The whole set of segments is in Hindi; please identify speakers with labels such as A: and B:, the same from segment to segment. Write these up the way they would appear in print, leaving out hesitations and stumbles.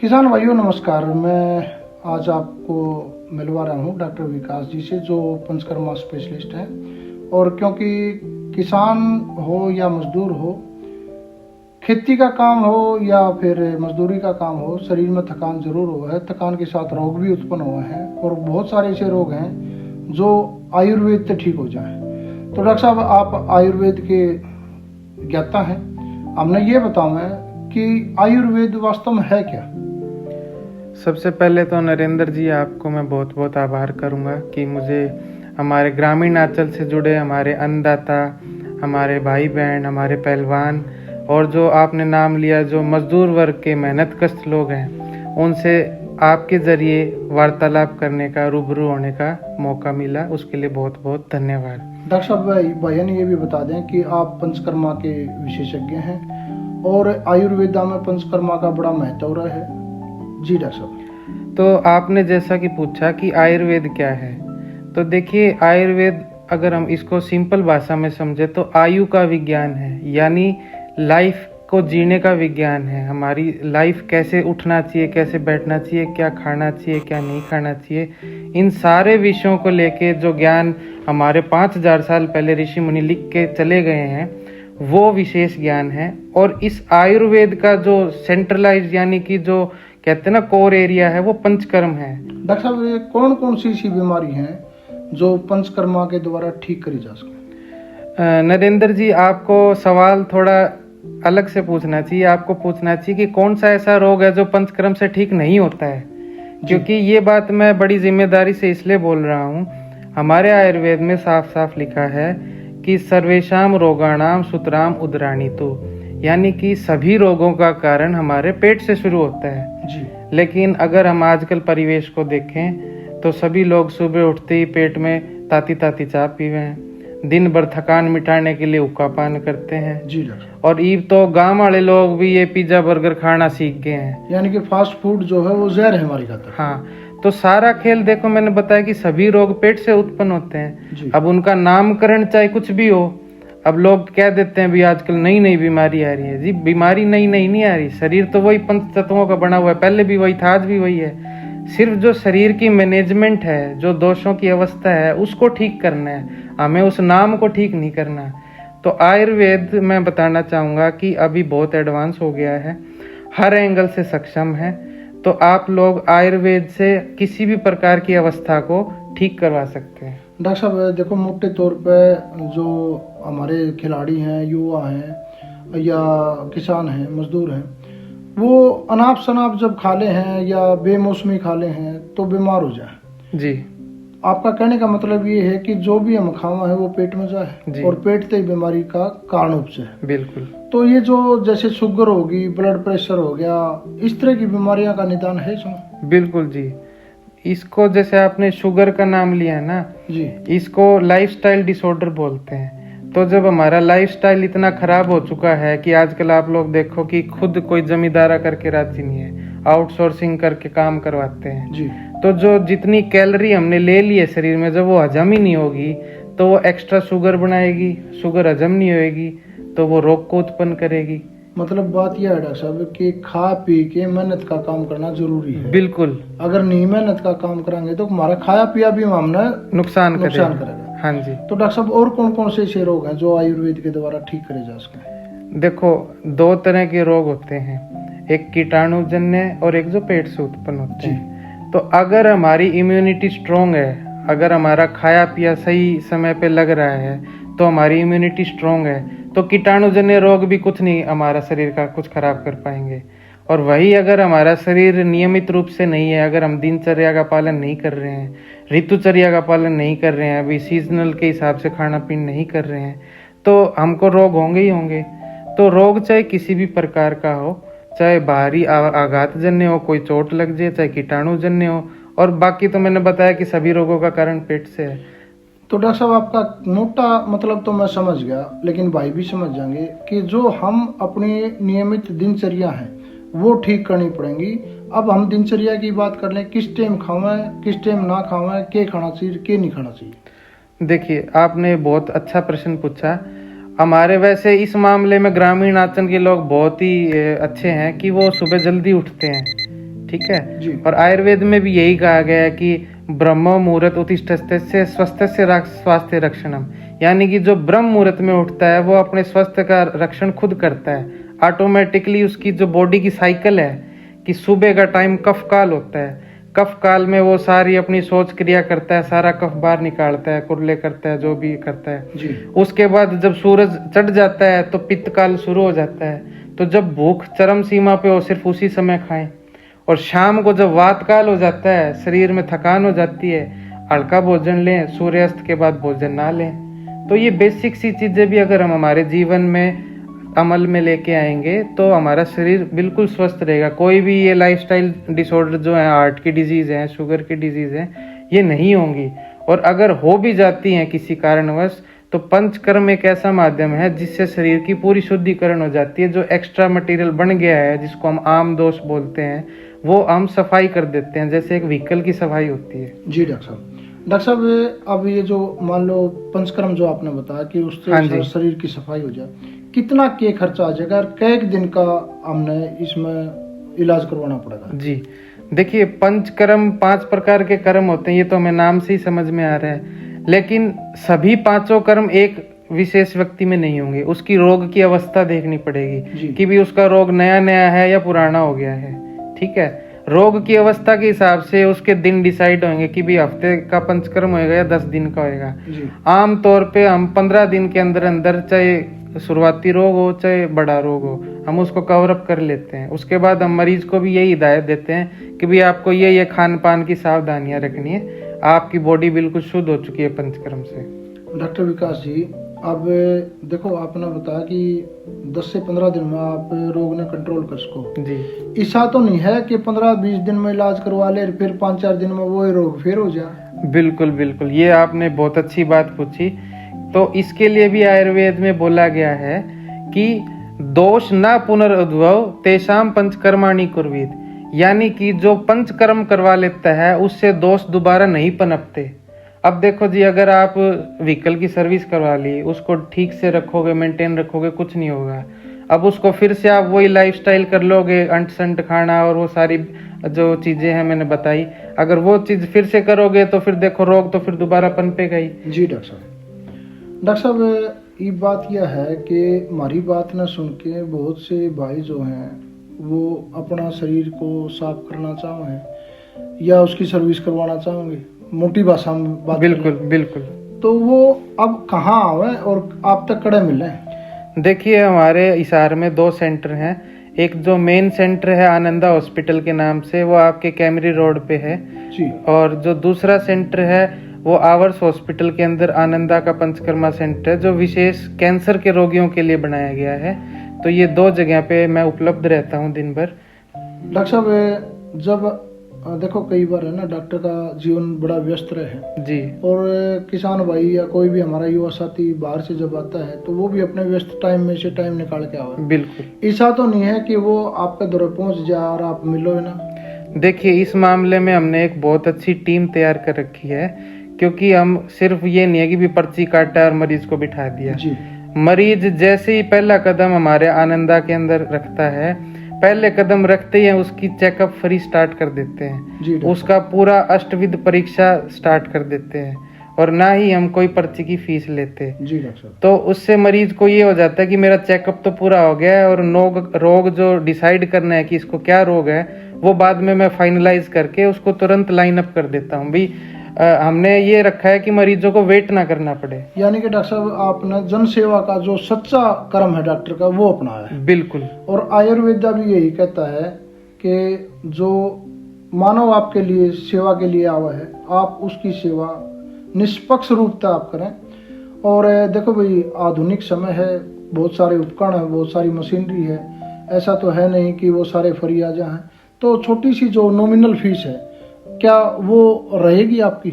A: किसान भाइयों नमस्कार। मैं आज आपको मिलवा रहा हूँ डॉक्टर विकास जी से, जो पंचकर्मा स्पेशलिस्ट हैं। और क्योंकि किसान हो या मजदूर हो, खेती का काम हो या फिर मजदूरी का काम हो, शरीर में थकान जरूर हुआ है। थकान के साथ रोग भी उत्पन्न हुए हैं और बहुत सारे ऐसे रोग हैं जो आयुर्वेद से ठीक हो जाए। तो डॉक्टर साहब, आप आयुर्वेद के ज्ञाता हैं, हमने ये बताना है कि आयुर्वेद वास्तव में है क्या।
B: सबसे पहले तो नरेंद्र जी, आपको मैं बहुत बहुत आभार करूंगा कि मुझे हमारे ग्रामीण अंचल से जुड़े हमारे अन्नदाता, हमारे भाई बहन, हमारे पहलवान और जो आपने नाम लिया जो मजदूर वर्ग के मेहनतकश लोग हैं, उनसे आपके ज़रिए वार्तालाप करने का, रूबरू होने का मौका मिला। उसके लिए बहुत बहुत धन्यवाद।
A: डॉक्टर साहब, भैया ने ये भी बता दें कि आप पंचकर्मा के विशेषज्ञ हैं और आयुर्वेदा में पंचकर्मा का बड़ा महत्व रहा है। जी डॉक्टर साहब।
B: तो आपने जैसा कि पूछा कि आयुर्वेद क्या है, तो देखिए, आयुर्वेद अगर हम इसको सिंपल भाषा में समझे तो आयु का विज्ञान है, यानी लाइफ को जीने का विज्ञान है। हमारी लाइफ कैसे उठना चाहिए, कैसे बैठना चाहिए, क्या खाना चाहिए, क्या नहीं खाना चाहिए, इन सारे विषयों को लेके जो ज्ञान हमारे 5000 साल पहले ऋषि मुनि लिख के चले गए हैं, वो विशेष ज्ञान है। और इस आयुर्वेद का जो सेंट्रलाइज यानी कि जो कहते हैं ना कोर एरिया है, वो पंचकर्म है।
A: डॉक्टर साहब, ये कौन कौन सी ऐसी बीमारी हैं जो पंचकर्मा के द्वारा ठीक करी जा सके।
B: नरेंद्र जी, आपको सवाल थोड़ा अलग से पूछना चाहिए। आपको पूछना चाहिए कि कौन सा ऐसा रोग है जो पंचकर्म से ठीक नहीं होता है, क्योंकि ये बात मैं बड़ी जिम्मेदारी से इसलिए बोल रहा हूँ। हमारे आयुर्वेद में साफ साफ लिखा है कि सर्वेशाम रोगाणाम सूत्राम उदराणितु, यानी कि सभी रोगों का कारण हमारे पेट से शुरू होता है
A: जी।
B: लेकिन अगर हम आजकल परिवेश को देखें तो सभी लोग सुबह उठते ही पेट में ताती ताती चाय पीवे हैं, दिन भर थकान मिटाने के लिए हुक्का पान करते हैं
A: जी डॉक्टर।
B: और ईब तो गांव वाले लोग भी ये पिज्जा बर्गर खाना सीख गए हैं,
A: यानी कि फास्ट फूड जो है वो जहर है हमारी खातिर।
B: हाँ, तो सारा खेल देखो, मैंने बताया कि सभी रोग पेट से उत्पन्न होते हैं
A: जी।
B: अब उनका नामकरण चाहे कुछ भी हो, अब लोग कह देते हैं भी आजकल नई नई बीमारी आ रही है। जी, बीमारी नई नई नहीं आ रही, शरीर तो वही पंच तत्वों का बना हुआ है, पहले भी वही था, आज भी वही है। सिर्फ जो शरीर की मैनेजमेंट है, जो दोषों की अवस्था है, उसको ठीक करना है, हमें उस नाम को ठीक नहीं करना है। तो आयुर्वेद मैं बताना चाहूँगा कि अभी बहुत एडवांस हो गया है, हर एंगल से सक्षम है। तो आप लोग आयुर्वेद से किसी भी प्रकार की अवस्था को ठीक करवा सकते हैं।
A: डॉक्टर साहब, देखो मोटे तौर पे जो हमारे खिलाड़ी हैं, युवा हैं या किसान हैं, मजदूर हैं, वो अनाप शनाप जब खा ले हैं या बेमौसमी खा ले हैं तो बीमार हो जाए।
B: जी,
A: आपका कहने का मतलब ये है कि जो भी हम खावा है वो पेट में जाए और पेट से ही बीमारी का कारण उपजे है।
B: बिल्कुल।
A: तो ये जो जैसे शुगर होगी, ब्लड प्रेशर हो गया, इस तरह की बीमारियां का निदान है इसमें।
B: बिल्कुल जी, इसको जैसे आपने शुगर का नाम लिया है ना
A: जी,
B: इसको लाइफस्टाइल डिसऑर्डर बोलते हैं। तो जब हमारा लाइफस्टाइल इतना खराब हो चुका है कि आजकल आप लोग देखो कि खुद कोई जमींदारा करके राजी नहीं है, आउटसोर्सिंग करके काम करवाते हैं
A: जी।
B: तो जो जितनी कैलोरी हमने ले ली है शरीर में, जब वो हजम ही नहीं होगी तो वो एक्स्ट्रा शुगर बनाएगी, शुगर हजम नहीं होएगी तो वो रोग को उत्पन्न करेगी।
A: मतलब बात यह है डॉक्टर साहब कि खा पी के मेहनत का काम करना जरूरी है।
B: बिल्कुल।
A: अगर नहीं मेहनत का काम कराएंगे तो हमारा खाया पिया भी हमने नुकसान करेगा।
B: हाँ जी।
A: तो डॉक्टर साहब, और कौन कौन से ऐसे रोग हैं जो आयुर्वेद के द्वारा ठीक करे जा सके।
B: देखो, दो तरह के रोग होते हैं, एक कीटाणुजन्य और एक जो पेट से उत्पन्न होते हैं। तो अगर हमारी इम्यूनिटी स्ट्रोंग है, अगर हमारा खाया पिया सही समय पे लग रहा है तो हमारी इम्यूनिटी स्ट्रोंग है, तो कीटाणुजन्य रोग भी कुछ नहीं हमारा शरीर का कुछ खराब कर पाएंगे। और वही अगर हमारा शरीर नियमित रूप से नहीं है, अगर हम दिनचर्या का पालन नहीं कर रहे हैं, ऋतुचर्या का पालन नहीं कर रहे हैं, अभी सीजनल के हिसाब से खाना पीना नहीं कर रहे हैं, तो हमको रोग होंगे ही होंगे। तो रोग चाहे किसी भी प्रकार का हो, चाहे बाहरी आघातजन्य हो, कोई चोट लग जाए, चाहे कीटाणुजन्य हो, और बाकी तो मैंने बताया कि सभी रोगों का कारण पेट से है।
A: तो डॉक्टर साहब, आपका मोटा मतलब तो मैं समझ गया, लेकिन भाई भी समझ जाएंगे कि जो हम अपनी नियमित दिनचर्या है वो ठीक करनी पड़ेंगी। अब हम दिनचर्या की बात कर लें, किस टाइम खावें, किस टाइम ना खावें, क्या खाना चाहिए, क्या नहीं खाना चाहिए।
B: देखिए, आपने बहुत अच्छा प्रश्न पूछा। हमारे वैसे इस मामले में ग्रामीण आंचल के लोग बहुत ही अच्छे हैं कि वो सुबह जल्दी उठते हैं, ठीक है।
A: जी।
B: और आयुर्वेद में भी यही कहा गया है कि ब्रह्म मुहूर्त उत्तिष्ठस्य स्वस्थस्य स्वास्थ्य रक्षणम, यानी कि जो ब्रह्म मुहूर्त में उठता है वो अपने स्वास्थ्य का रक्षण खुद करता है ऑटोमेटिकली। उसकी जो बॉडी की साइकिल है कि सुबह का टाइम कफ काल होता है, कफ काल में वो सारी अपनी सोच क्रिया करता है, सारा कफ बाहर निकालता है, कुरले करता है, जो भी करता है
A: जी।
B: उसके बाद जब सूरज चढ़ जाता है तो पित्त काल शुरू हो जाता है। तो जब भूख चरम सीमा पे हो सिर्फ उसी समय खाएं, और शाम को जब वात काल हो जाता है, शरीर में थकान हो जाती है, हल्का भोजन लें, सूर्यास्त के बाद भोजन ना लें। तो ये बेसिक सी चीजें भी अगर हम हमारे जीवन में अमल में लेके आएंगे तो हमारा शरीर बिल्कुल स्वस्थ रहेगा। कोई भी ये लाइफस्टाइल डिसऑर्डर जो है, हार्ट की डिजीज है, शुगर की डिजीज है, ये नहीं होंगी। और अगर हो भी जाती हैं किसी कारणवश तो पंचकर्म एक ऐसा माध्यम है जिससे शरीर की पूरी शुद्धिकरण हो जाती है। जो एक्स्ट्रा मटेरियल बन गया है जिसको हम आम दोष बोलते हैं वो हम सफाई कर देते हैं, जैसे एक व्हीकल की सफाई होती है।
A: जी डॉक्टर साहब। डॉक्टर साहब, अब ये जो मान लो पंचकर्म जो आपने बताया कि उससे
B: हाँ जी।
A: शरीर की सफाई हो जाए, कितना के खर्चा आ जाएगा और कै दिन का हमने इसमें इलाज करवाना पड़ेगा?
B: जी देखिए, पंचकर्म 5 प्रकार के कर्म होते हैं, ये तो हमें नाम से ही समझ में आ रहा है। लेकिन सभी 5 कर्म एक विशेष व्यक्ति में नहीं होंगे, उसकी रोग की अवस्था देखनी
A: जी।
B: पड़ेगी कि भी उसका रोग नया नया है या पुराना हो गया है। ठीक है, रोग की अवस्था के हिसाब से उसके दिन डिसाइड होंगे कि भी हफ्ते का पंचकर्म होएगा या 10 दिन का होएगा।
A: जी।
B: आम तौर पे हम 15 दिन के अंदर अंदर, चाहे शुरुआती रोग हो चाहे बड़ा रोग हो, हम उसको कवर अप कर लेते हैं। उसके बाद हम मरीज को भी यही हिदायत देते हैं कि भी आपको ये खान पान की सावधानियां रखनी है, आपकी बॉडी बिल्कुल शुद्ध हो चुकी है पंचकर्म से।
A: डॉक्टर विकास जी, अब देखो आपने बताया कि 10 से 15 दिन में आप रोग ने कंट्रोल कर सको।
B: जी।
A: ऐसा तो नहीं है कि 15-20 दिन में इलाज करवा ले फिर 5-4 दिन में वो रोग फिर हो जाए?
B: बिल्कुल बिल्कुल, ये आपने बहुत अच्छी बात पूछी। तो इसके लिए भी आयुर्वेद में बोला गया है कि दोष न पुनरुद्भव तेषाम पंचकर्माणि कुर्वीत, यानी कि जो पंचकर्म करवा लेता है उससे दोष दोबारा नहीं पनपते। अब देखो जी, अगर आप व्हीकल की सर्विस करवा ली, उसको ठीक से रखोगे, मेंटेन रखोगे, कुछ नहीं होगा। अब उसको फिर से आप वही लाइफस्टाइल कर लोगे, अंट संट खाना और वो सारी जो चीजें हैं मैंने बताई, अगर वो चीज फिर से करोगे तो फिर देखो रोग तो फिर दोबारा पनपेगा ही।
A: जी डॉक्टर साहब। डॉक्टर साहब, ये बात यह है कि हमारी बात न सुन के बहुत से भाई जो हैं वो अपना शरीर को साफ करना चाहें या उसकी सर्विस करवाना चाहेंगे, मोटी भाषा में बात
B: बिल्कुल
A: करें,
B: बिल्कुल।
A: तो वो अब कहाँ आवे और आप तक कड़े मिले?
B: देखिए, हमारे हिसार में 2 सेंटर हैं। एक जो मेन सेंटर है आनंदा हॉस्पिटल के नाम से, वो आपके कैमरी रोड पे है।
A: जी।
B: और जो दूसरा सेंटर है वो आवर्स हॉस्पिटल के अंदर आनंदा का पंचकर्मा सेंटर है, जो विशेष कैंसर के रोगियों के लिए बनाया गया है। तो ये 2 जगह पे मैं उपलब्ध रहता हूँ दिन भर।
A: डॉक्टर साहब, जब देखो कई बार है ना, डॉक्टर का जीवन बड़ा व्यस्त रहे
B: जी।
A: और किसान भाई या कोई भी हमारा युवा साथी बाहर से जब आता है तो वो भी अपने व्यस्त टाइम में से टाइम निकाल के आवे।
B: बिल्कुल।
A: ऐसा तो नहीं है कि वो आपके दौरे पहुंच जाए और आप मिलो ना?
B: देखिए, इस मामले में हमने एक बहुत अच्छी टीम तैयार कर रखी है, क्योंकि हम सिर्फ ये नहीं है कि भी पर्ची काटा और मरीज को बिठा दिया।
A: जी।
B: मरीज जैसे ही पहला कदम हमारे आनंदा के अंदर रखता है, पहले कदम रखते ही उसकी चेकअप फ्री स्टार्ट कर देते हैं।
A: जी डॉक्टर।
B: उसका पूरा अष्टविध परीक्षा स्टार्ट कर देते हैं और ना ही हम कोई पर्ची की फीस लेते।
A: जी डॉक्टर साहब।
B: तो उससे मरीज को ये हो जाता है कि मेरा चेकअप तो पूरा हो गया है और रोग जो डिसाइड करना है कि इसको क्या रोग है वो बाद में मैं फाइनलाइज करके उसको तुरंत लाइन अप कर देता हूँ। भाई हमने ये रखा है कि मरीजों को वेट ना करना पड़े।
A: यानी कि डॉक्टर साहब, आपने जन सेवा का जो सच्चा कर्म है डॉक्टर का वो अपनाया है।
B: बिल्कुल।
A: और आयुर्वेदा भी यही कहता है कि जो मानव आपके लिए सेवा के लिए आवा है, आप उसकी सेवा निष्पक्ष रूपता आप करें। और देखो भाई, आधुनिक समय है, बहुत सारे उपकरण है, बहुत सारी मशीनरी है, ऐसा तो है नहीं कि वो सारे फ्री आ जाए। तो छोटी सी जो नॉमिनल फीस है, क्या वो रहेगी आपकी?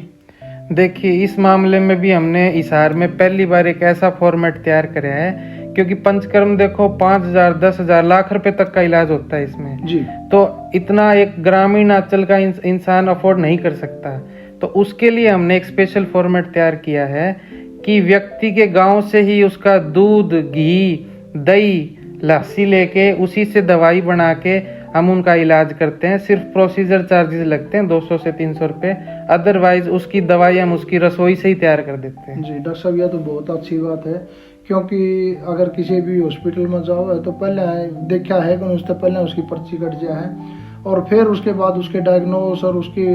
B: देखिए, इस मामले में भी हमने हिसार में पहली बार एक ऐसा फॉर्मेट तैयार करा है, क्योंकि पंचकर्म देखो 5,000, 10,000, लाख रुपए तक का इलाज होता है इसमें।
A: जी।
B: तो इतना एक ग्रामीण अंचल का इंसान अफोर्ड नहीं कर सकता। तो उसके लिए हमने एक स्पेशल फॉर्मेट तैयार किया है कि व्यक्ति के गांव से ही उसका दूध, घी, दही, लस्सी लेके उसी से दवाई बना के हम उनका इलाज करते हैं। सिर्फ प्रोसीजर चार्जेस लगते हैं 200 से 300 रुपये, अदरवाइज उसकी दवाई हम उसकी रसोई से ही तैयार कर देते हैं।
A: जी डॉक्टर साहब, यह तो बहुत अच्छी बात है, क्योंकि अगर किसी भी हॉस्पिटल में जाओ तो पहले देखा है कि उससे पहले उसकी पर्ची कट जाए है और फिर उसके बाद उसके डायग्नोस और उसकी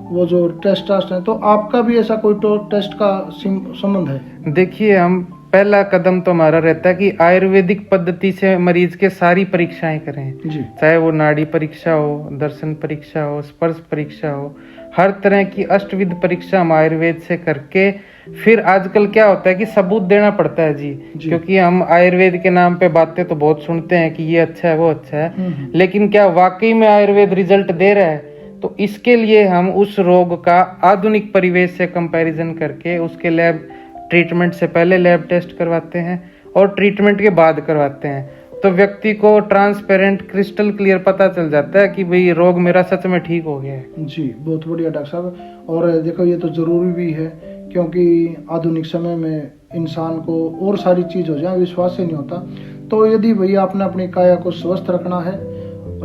A: वो जो टेस्ट है, तो आपका भी ऐसा कोई टेस्ट का संबंध है?
B: देखिए, हम पहला कदम तो हमारा रहता है कि आयुर्वेदिक पद्धति से मरीज के सारी परीक्षाएं करें
A: जी।
B: चाहे वो नाड़ी परीक्षा हो, दर्शन परीक्षा हो, स्पर्श परीक्षा हो, हर तरह की अष्टविध परीक्षा हम आयुर्वेद से करके फिर आजकल क्या होता है कि सबूत देना पड़ता है जी। क्योंकि हम आयुर्वेद के नाम पे बातें तो बहुत सुनते हैं कि ये अच्छा है वो अच्छा है, लेकिन क्या वाकई में आयुर्वेद रिजल्ट दे रहा है? तो इसके लिए हम उस रोग का आधुनिक परिवेश से कंपैरिजन करके उसके लैब ट्रीटमेंट से पहले लैब टेस्ट करवाते हैं और ट्रीटमेंट के बाद करवाते हैं, तो व्यक्ति को ट्रांसपेरेंट क्रिस्टल क्लियर पता चल जाता है कि भाई रोग मेरा सच में ठीक हो गया है।
A: जी बहुत बढ़िया डॉक्टर साहब। और देखो ये तो जरूरी भी है, क्योंकि आधुनिक समय में इंसान को और सारी चीज हो जाए विश्वास से नहीं होता। तो यदि भैया आपने अपनी काया को स्वस्थ रखना है,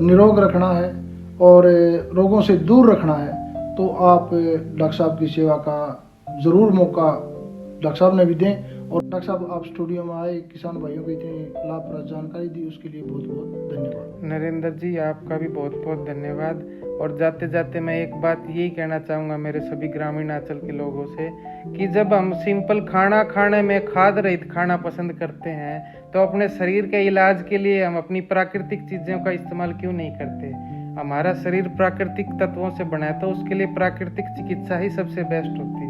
A: निरोग रखना है और रोगों से दूर रखना है, तो आप डॉक्टर साहब की सेवा का जरूर मौका डॉक्टर साहब ने भी दें। और डॉक्टर साहब आप स्टूडियो में आए, किसान भाइयों को इतनी लाभप्रद जानकारी दी, उसके लिए बहुत बहुत धन्यवाद।
B: नरेंद्र जी, आपका भी बहुत बहुत धन्यवाद। और जाते जाते मैं एक बात यही कहना चाहूँगा मेरे सभी ग्रामीण अंचल के लोगों से कि जब हम सिंपल खाना खाने में खाद रहित खाना पसंद करते हैं, तो अपने शरीर के इलाज के लिए हम अपनी प्राकृतिक चीज़ों का इस्तेमाल क्यों नहीं करते? हमारा शरीर प्राकृतिक तत्वों से बना है, तो उसके लिए प्राकृतिक चिकित्सा ही सबसे बेस्ट होती है।